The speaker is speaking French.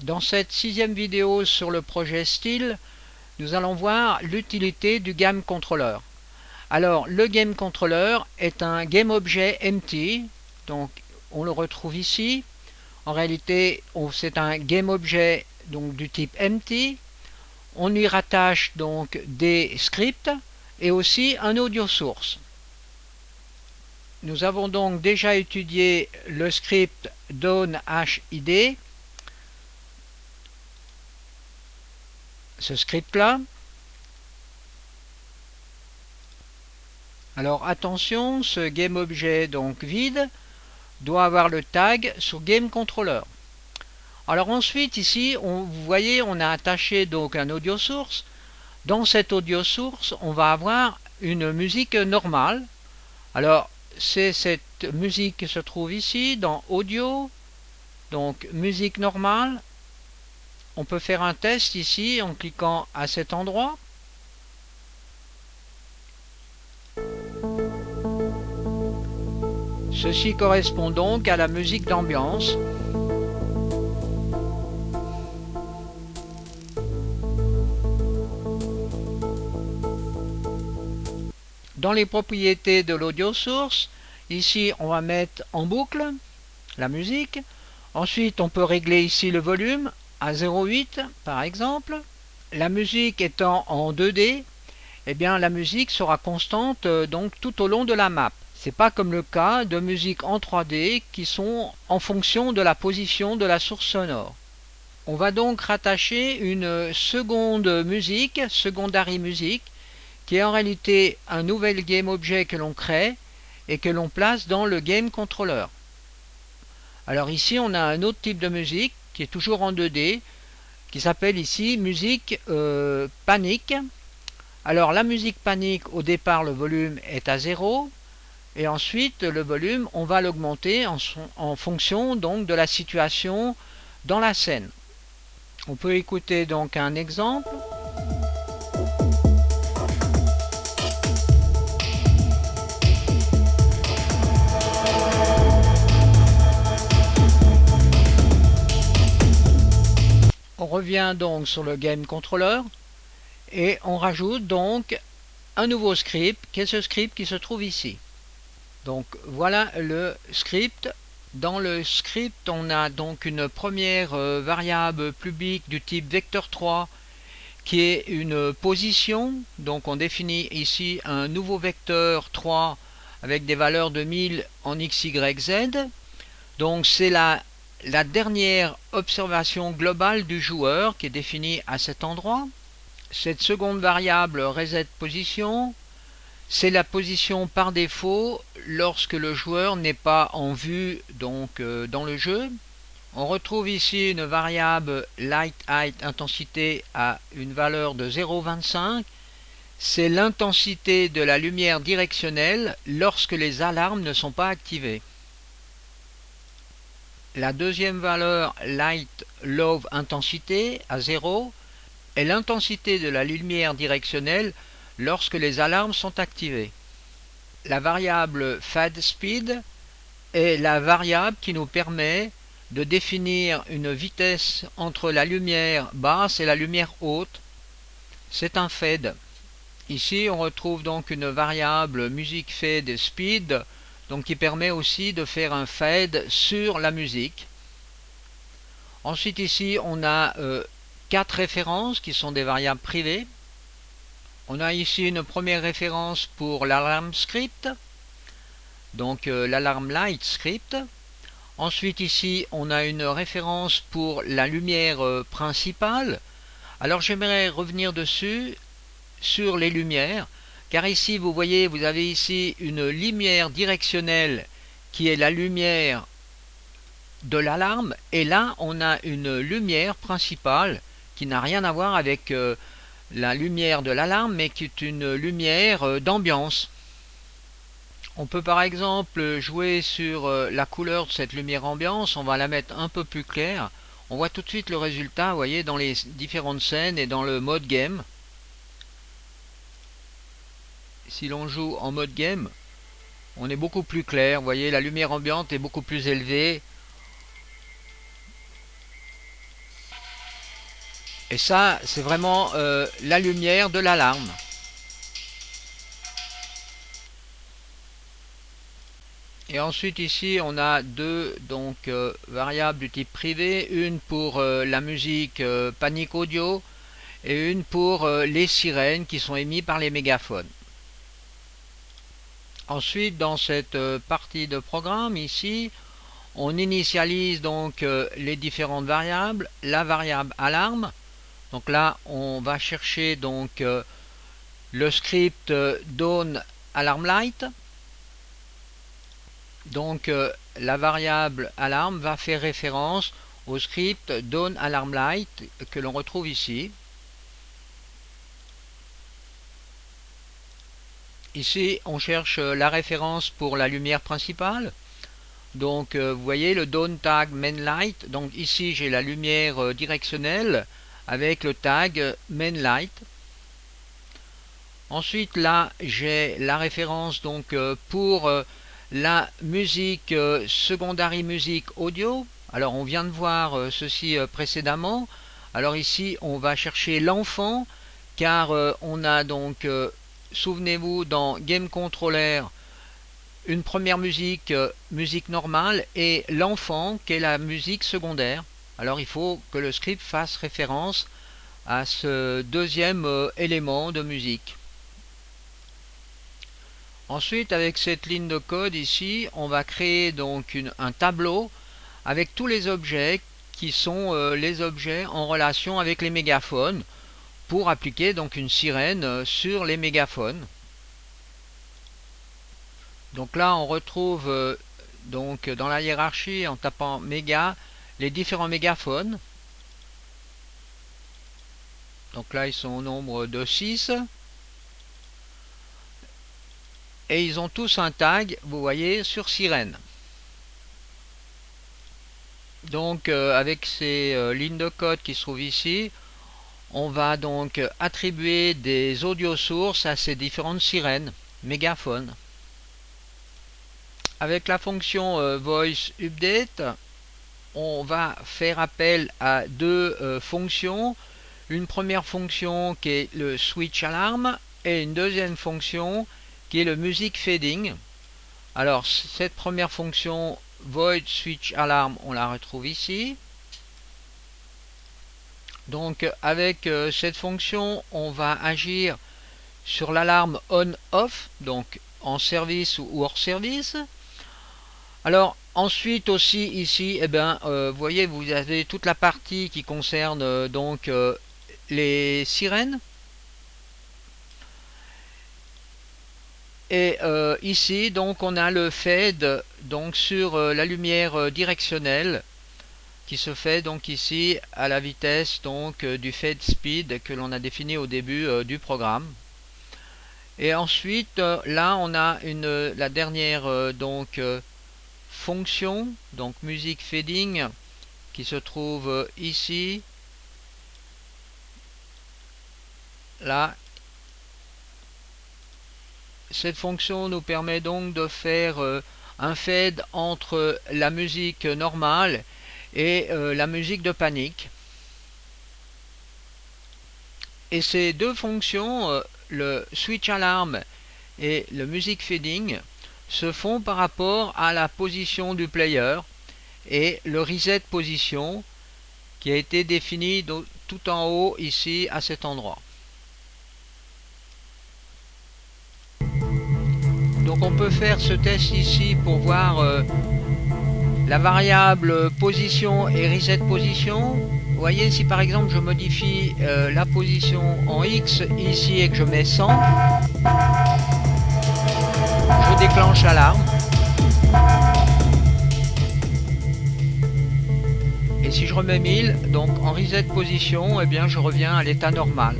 Dans cette 6e vidéo sur le projet Style, nous allons voir l'utilité du Game Controller. Alors, le Game Controller est un GameObject empty, donc on le retrouve ici. En réalité, c'est un GameObject donc du type empty. On y rattache donc des scripts et aussi un audio source. Nous avons donc déjà étudié le script downHID. Ce script-là. Alors attention, ce GameObject donc vide doit avoir le tag sur GameController. Alors ensuite ici, vous voyez, on a attaché donc un audio source. Dans cette audio source, on va avoir une musique normale. Alors c'est cette musique qui se trouve ici dans Audio, donc musique normale. On peut faire un test ici en cliquant à cet endroit. Ceci correspond donc à la musique d'ambiance. Dans les propriétés de l'audio source, ici on va mettre en boucle la musique. Ensuite on peut régler ici le volume à 0,8 par exemple. La musique étant en 2D, eh bien la musique sera constante donc tout au long de la map. C'est pas comme le cas de musique en 3D qui sont en fonction de la position de la source sonore. On va donc rattacher une seconde musique, secondary music, qui est en réalité un nouvel GameObject que l'on crée et que l'on place dans le Game Controller. Alors ici on a un autre type de musique qui est toujours en 2D, qui s'appelle ici musique panique. Alors la musique panique, au départ le volume est à 0, et ensuite le volume on va l'augmenter en fonction donc de la situation dans la scène. On peut écouter donc un exemple. On revient donc sur le Game Controller et on rajoute donc un nouveau script qui est ce script qui se trouve ici. Donc voilà le script. Dans le script, on a donc une première variable publique du type vecteur3 qui est une position. Donc on définit ici un nouveau vecteur 3 avec des valeurs de 1000 en x, y, z. Donc c'est la dernière observation globale du joueur qui est définie à cet endroit. Cette seconde variable resetPosition, c'est la position par défaut lorsque le joueur n'est pas en vue donc dans le jeu. On retrouve ici une variable light intensité à une valeur de 0,25. C'est l'intensité de la lumière directionnelle lorsque les alarmes ne sont pas activées. La deuxième valeur light low intensité à 0 est l'intensité de la lumière directionnelle lorsque les alarmes sont activées. La variable fade speed est la variable qui nous permet de définir une vitesse entre la lumière basse et la lumière haute. C'est un fade. Ici on retrouve donc une variable music fade speed donc qui permet aussi de faire un fade sur la musique. Ensuite ici on a 4 références qui sont des variables privées. On a ici une première référence pour l'alarme script, donc l'alarme light script. Ensuite ici on a une référence pour la lumière principale. Alors j'aimerais revenir dessus sur les lumières, car ici vous voyez, vous avez ici une lumière directionnelle qui est la lumière de l'alarme, et là on a une lumière principale qui n'a rien à voir avec la lumière de l'alarme, mais qui est une lumière d'ambiance. On peut par exemple jouer sur la couleur de cette lumière ambiance. On va la mettre un peu plus claire. On voit tout de suite le résultat, vous voyez, dans les différentes scènes et dans le mode game. Si l'on joue en mode game, on est beaucoup plus clair. Vous voyez, la lumière ambiante est beaucoup plus élevée. Et ça, c'est vraiment la lumière de l'alarme. Et ensuite ici on a deux variables du type privé, une pour la musique panique audio et une pour les sirènes qui sont émises par les mégaphones. Ensuite dans cette partie de programme ici, on initialise donc les différentes variables, la variable alarme. Donc là on va chercher donc le script dawn alarm light. Donc la variable alarme va faire référence au script dawn alarm light que l'on retrouve ici. Ici on cherche la référence pour la lumière principale. Donc vous voyez le dawn tag main light. Donc ici j'ai la lumière directionnelle avec le tag main light. Ensuite là j'ai la référence donc pour la musique secondary music audio. Alors on vient de voir ceci précédemment. Alors ici on va chercher l'enfant car on a donc souvenez-vous dans Game Controller une première musique musique normale et l'enfant qui est la musique secondaire. Alors il faut que le script fasse référence à ce deuxième élément de musique. Ensuite, avec cette ligne de code ici, on va créer donc un tableau avec tous les objets qui sont les objets en relation avec les mégaphones pour appliquer donc une sirène sur les mégaphones. Donc là, on retrouve donc dans la hiérarchie en tapant méga les différents mégaphones. Donc là, ils sont au nombre de 6. Et ils ont tous un tag, vous voyez, sur sirène. Donc avec ces lignes de code qui se trouvent ici, on va donc attribuer des audio sources à ces différentes sirènes, mégaphones. Avec la fonction voice update, on va faire appel à deux fonctions. Une première fonction qui est le switch alarm et une deuxième fonction qui est le music fading. Alors cette première fonction void switch alarm, on la retrouve ici. Donc avec cette fonction, on va agir sur l'alarme on-off, donc en service ou hors service. Alors ensuite aussi ici, vous voyez, vous avez toute la partie qui concerne donc les sirènes. Et ici donc on a le fade donc sur la lumière directionnelle qui se fait donc ici à la vitesse donc du fade speed que l'on a défini au début du programme. Et ensuite là on a la dernière fonction donc music fading qui se trouve ici, là. Cette fonction nous permet donc de faire un fade entre la musique normale et la musique de panique. Et ces deux fonctions, le switch alarm et le music fading, se font par rapport à la position du player et le reset position qui a été défini tout en haut ici à cet endroit. Donc on peut faire ce test ici pour voir la variable position et reset position. Vous voyez, si par exemple je modifie la position en X ici et que je mets 100, je déclenche l'alarme. Et si je remets 1000, donc en reset position, eh bien je reviens à l'état normal.